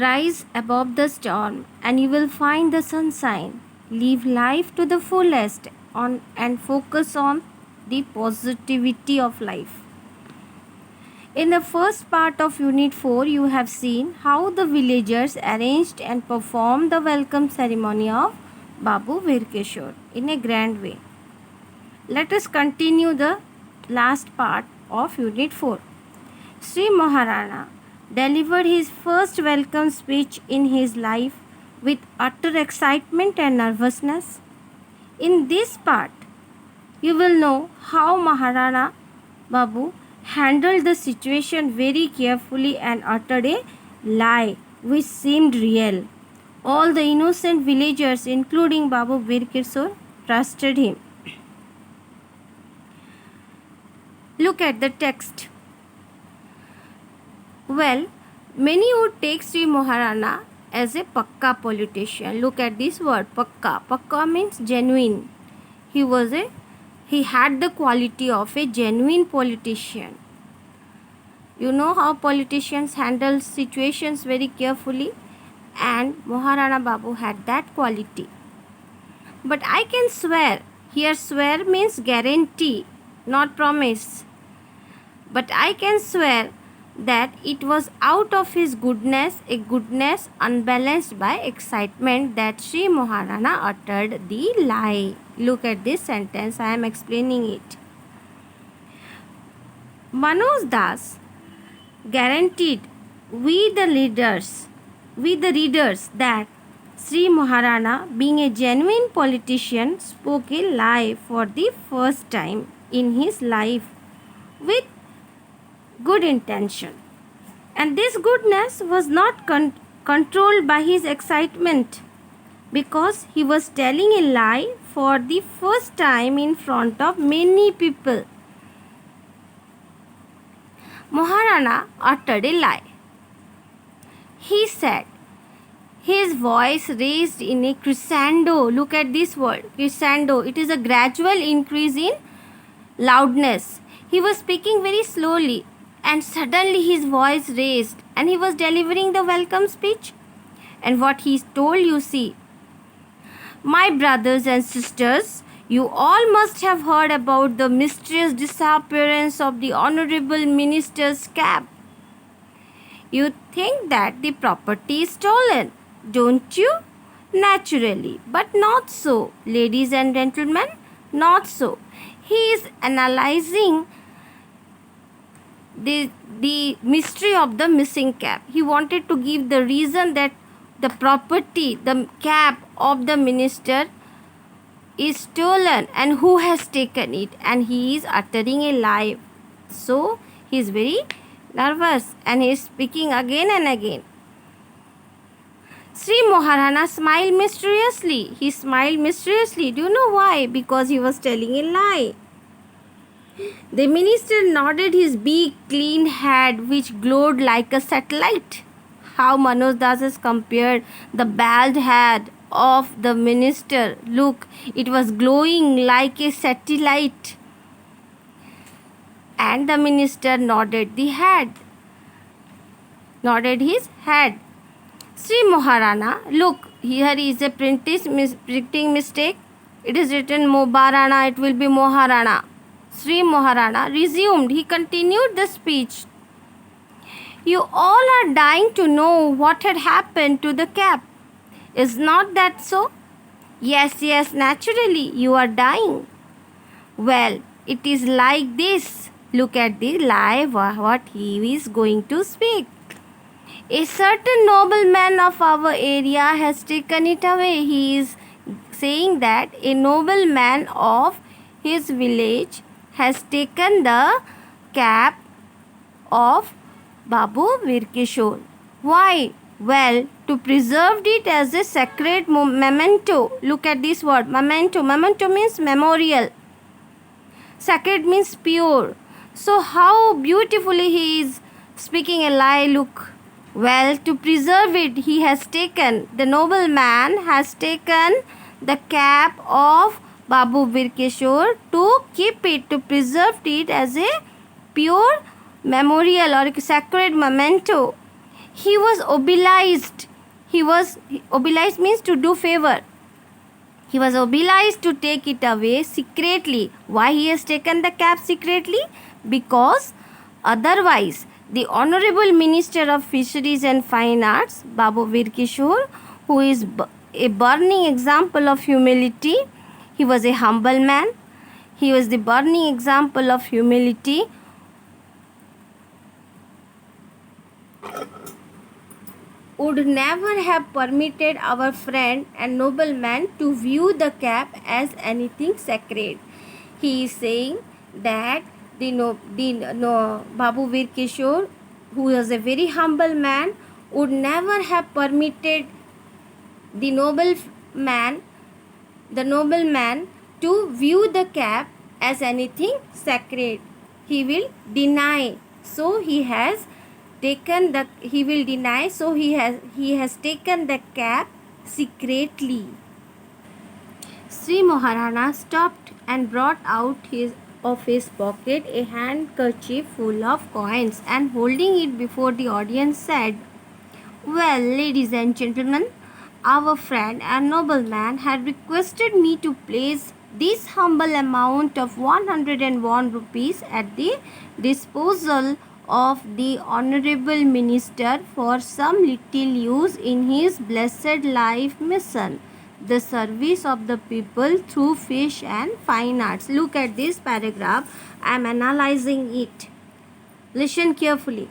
Rise above the storm and you will find the sunshine. Live life to the fullest and focus on the positivity of life. In the first part of Unit 4, you have seen how the villagers arranged and performed the welcome ceremony of Babu Virkeshwar in a grand way. Let us continue the last part of Unit 4. Sri Maharana delivered his first welcome speech in his life with utter excitement and nervousness. In this part, you will know how Maharana Babu handled the situation very carefully and uttered a lie which seemed real. All the innocent villagers, including Babu Virkeshwar, trusted him. Look at the text. Well, many would take Sri Maharana as a pakka politician. Look at this word, pakka. Pakka means genuine. He had the quality of a genuine politician. You know how politicians handle situations very carefully, and Maharana Babu had that quality. But I can swear, here swear means guarantee, not promise. But I can swear that it was out of his goodness, a goodness unbalanced by excitement, that Sri Maharana uttered the lie. Look at this sentence, I am explaining it. Manoj Das guaranteed we the readers that Sri Maharana, being a genuine politician, spoke a lie for the first time in his life with good intention. And this goodness was not controlled by his excitement, because he was telling a lie for the first time in front of many people. Maharana uttered a lie. He said, his voice raised in a crescendo. Look at this word, crescendo. It is a gradual increase in loudness. He was speaking very slowly, and suddenly his voice raised and he was delivering the welcome speech. And what he told, you see, my brothers and sisters, you all must have heard about the mysterious disappearance of the honorable minister's cap. You think that the property is stolen, don't you? Naturally, but not so, ladies and gentlemen, not so. He is analyzing the mystery of the missing cap. He wanted to give the reason that the property, the cap of the minister is stolen and who has taken it, and he is uttering a lie. So he is very nervous and he is speaking again and again. Sri Maharana smiled mysteriously. He smiled mysteriously. Do you know why? Because he was telling a lie. The minister nodded his big clean head which glowed like a satellite. How Manoj Das has compared the bald head of the minister. Look, it was glowing like a satellite. And the minister nodded his head. Sri Maharana, look, here is a printing mistake. It is written Mobarana, it will be Moharana. Sri Maharana resumed. He continued the speech. You all are dying to know what had happened to the cap. Is not that so? Yes, naturally, you are dying. Well, it is like this. Look at the lie, what he is going to speak. A certain nobleman of our area has taken it away. He is saying that a nobleman of his village has taken the cap of Babu Virkeshwar. Why? Well, to preserve it as a sacred memento. Look at this word, memento. Memento means memorial. Sacred means pure. So how beautifully he is speaking a lie. Look. Well, to preserve it, he has taken, the nobleman has taken the cap of Babu Virkeshwar to keep it, to preserve it as a pure memorial or a sacred memento. He was obliged. Obliged means to do favor. He was obliged to take it away secretly. Why he has taken the cap secretly? Because otherwise the Honorable Minister of Fisheries and Fine Arts, Babu Veer Kishore, who is a burning example of humility, he was a humble man. He was the burning example of humility. Would never have permitted our friend and nobleman to view the cap as anything sacred. He is saying that Babu Veer Kishore, who was a very humble man, would never have permitted the nobleman to view the cap as anything sacred. He will deny. So he has taken the cap secretly. Sri Maharana stopped and brought out of his pocket a handkerchief full of coins, and holding it before the audience said, "Well, ladies and gentlemen, our friend and nobleman had requested me to place this humble amount of 101 rupees at the disposal of the Honorable Minister for some little use in his blessed life mission, the service of the people through fish and fine arts." Look at this paragraph. I am analyzing it. Listen carefully.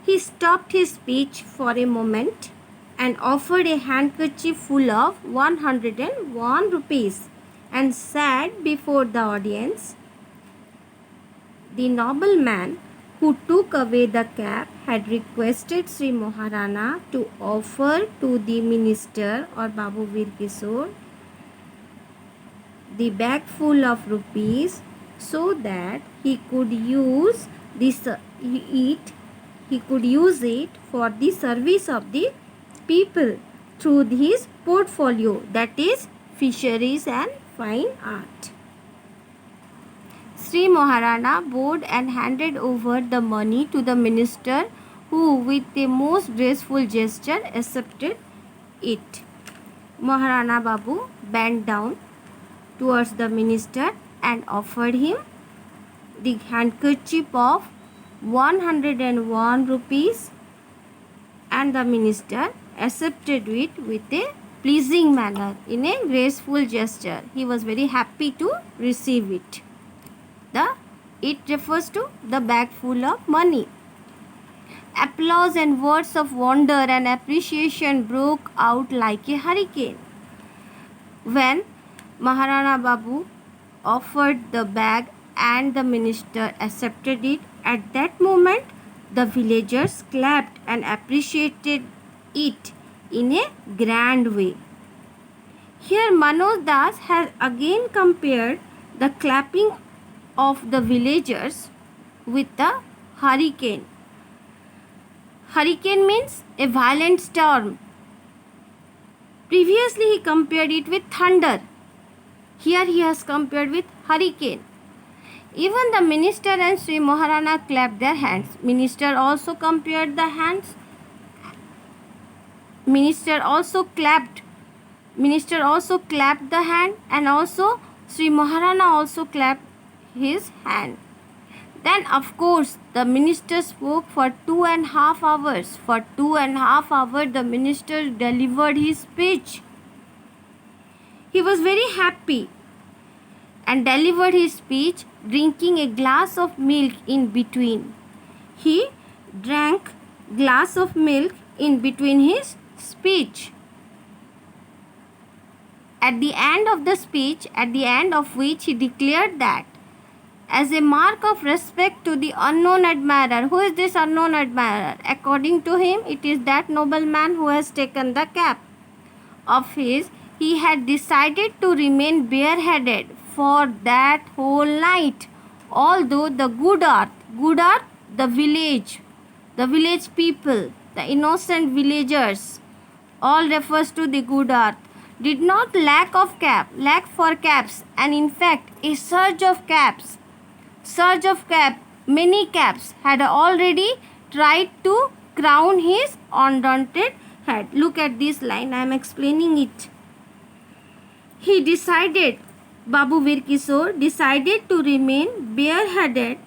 He stopped his speech for a moment and offered a handkerchief full of 101 rupees and said before the audience, "The nobleman who took away the cap had requested Sri Maharana to offer to the minister or Babu Veer Kishore the bag full of rupees so that he could use it for the service of the people through his portfolio, that is fisheries and fine art." Sri Maharana bowed and handed over the money to the minister, who with a most graceful gesture accepted it. Maharana Babu bent down towards the minister and offered him the handkerchief of 101 rupees, and the minister accepted it with a pleasing manner, in a graceful gesture. He was very happy to receive it. It refers to the bag full of money. Applause and words of wonder and appreciation broke out like a hurricane when Maharana Babu offered the bag and the minister accepted it. At that moment, the villagers clapped and appreciated it in a grand way. Here Manoj Das has again compared the clapping of the villagers with the hurricane. Hurricane means a violent storm. Previously he compared it with thunder. Here he has compared with hurricane. Even the minister and Sri Maharana clapped their hands. Minister also compared the hands. Minister also clapped the hand, and also Sri Maharana also clapped his hand. Then of course the minister spoke for 2.5 hours. For 2.5 hours the minister delivered his speech. He was very happy and delivered his speech, drinking a glass of milk in between. He drank glass of milk in between his speech. At the end of the speech, at the end of which he declared that, as a mark of respect to the unknown admirer. Who is this unknown admirer? According to him, it is that nobleman who has taken the cap of his. He had decided to remain bareheaded for that whole night, although the good earth, the village people, the innocent villagers, all refers to the good earth, did not lack for caps, and in fact a surge of many caps had already tried to crown his undaunted head. Look at this line, I am explaining it. He decided, Babu Veer Kishore decided to remain bareheaded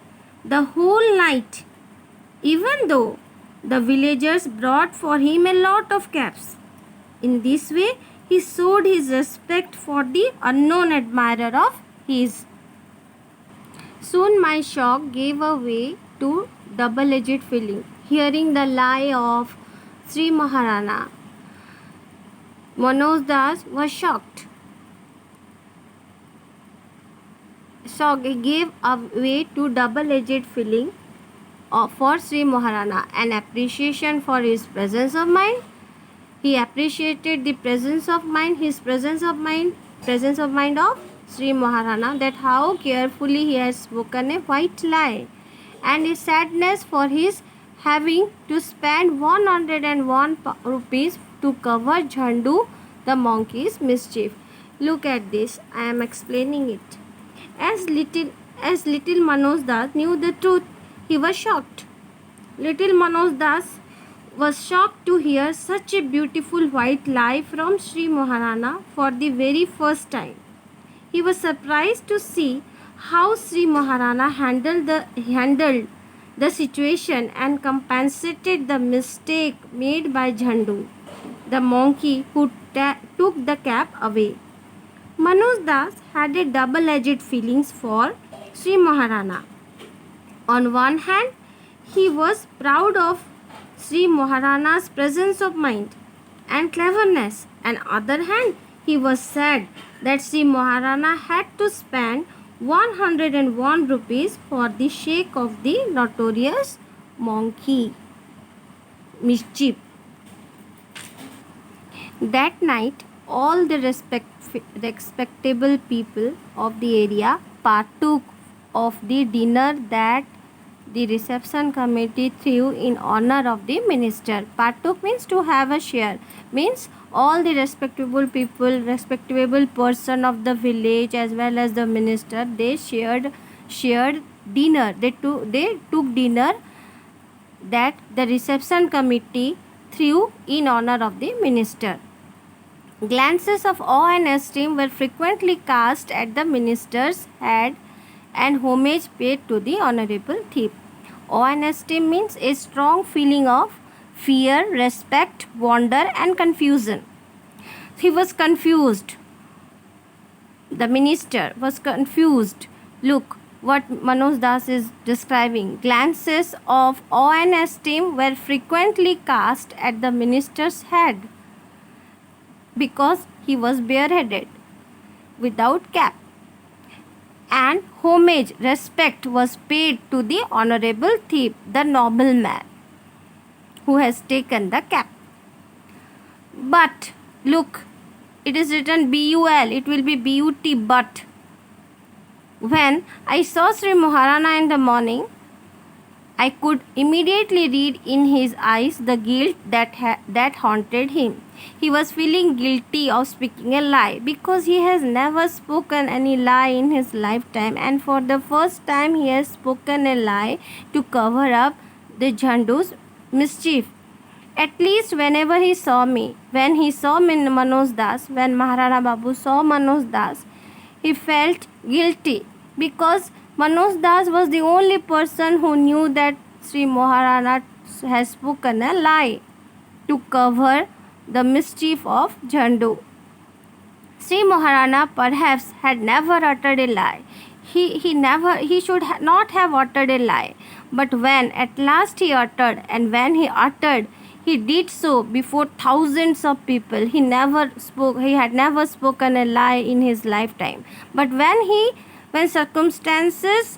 the whole night, even though the villagers brought for him a lot of caps. In this way, he showed his respect for the unknown admirer of his. Soon my shock gave way to double-edged feeling. Hearing the lie of Sri Maharana, Manoj Das was shocked. Shock gave way to double-edged feeling for Sri Maharana, an appreciation for his presence of mind. He appreciated the presence of mind, presence of mind of Sri Maharana, that how carefully he has spoken a white lie, and a sadness for his having to spend 101 rupees to cover Jhandu the monkey's mischief. Look at this, I am explaining it. As little Manoj Das knew the truth, he was shocked. Little Manoj Das was shocked to hear such a beautiful white lie from Sri Maharana for the very first time. He was surprised to see how Sri Maharana handled the situation and compensated the mistake made by Jhandu, the monkey who took the cap away. Manoj Das had a double-edged feelings for Sri Maharana. On one hand, he was proud of Sri Maharana's presence of mind and cleverness. On other hand, he was sad that Sri Maharana had to spend 101 rupees for the sake of the notorious monkey mischief. That night, all the respectable people of the area partook of the dinner that the reception committee threw in honor of the minister. Partook means to have a share, means all the respectable person of the village as well as the minister, they shared dinner. They took dinner that the reception committee threw in honor of the minister. Glances of awe and esteem were frequently cast at the minister's head and homage paid to the honorable thief. Awe and esteem means a strong feeling of fear, respect, wonder and confusion. He was confused. The minister was confused. Look what Manoj Das is describing. Glances of awe and esteem were frequently cast at the minister's head because he was bareheaded, without cap, and homage, respect was paid to the honorable thief, the noble man who has taken the cap. But look, it is written BUL, it will be BUT, but when I saw Sri Maharana in the morning, I could immediately read in his eyes the guilt that haunted him. He was feeling guilty of speaking a lie because he has never spoken any lie in his lifetime, and for the first time he has spoken a lie to cover up the Jhandu's mischief. At least whenever he saw me, when he saw Manoj Das, when Maharana Babu saw Manoj Das, he felt guilty because Manoj Das was the only person who knew that Sri Maharana has spoken a lie to cover the mischief of Jhandu. Sri Maharana perhaps had never uttered a lie. He should not have uttered a lie. But when at last he uttered, and when he uttered, he did so before thousands of people. He had never spoken a lie in his lifetime. But when circumstances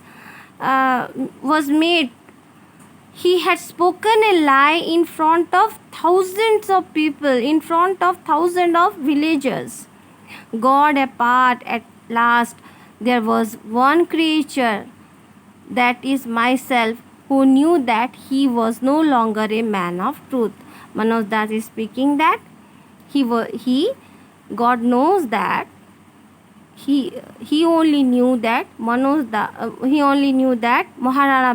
was made, he had spoken a lie in front of thousands of people, in front of thousands of villagers. God apart, at last there was one creature, that is myself, who knew that he was no longer a man of truth. Manoj Das is speaking that God knows that he only knew that Maharana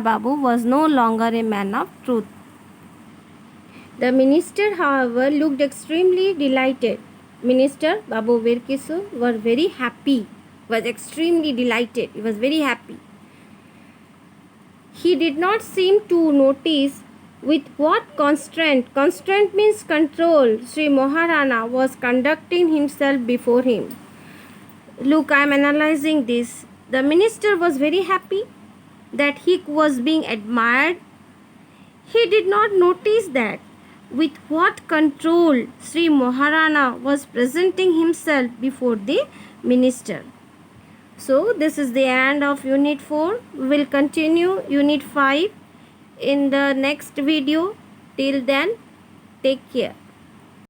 Babu was no longer a man of truth. The minister, however, looked extremely delighted. Minister Babu Virkisu were very happy, was extremely delighted. He was very happy. He did not seem to notice with what constraint means control, Sri Maharana was conducting himself before him. Look, I am analyzing this. The minister was very happy that he was being admired. He did not notice that with what control Sri Maharana was presenting himself before the minister. So this is the end of unit 4. We will continue unit 5 in the next video. Till then, take care.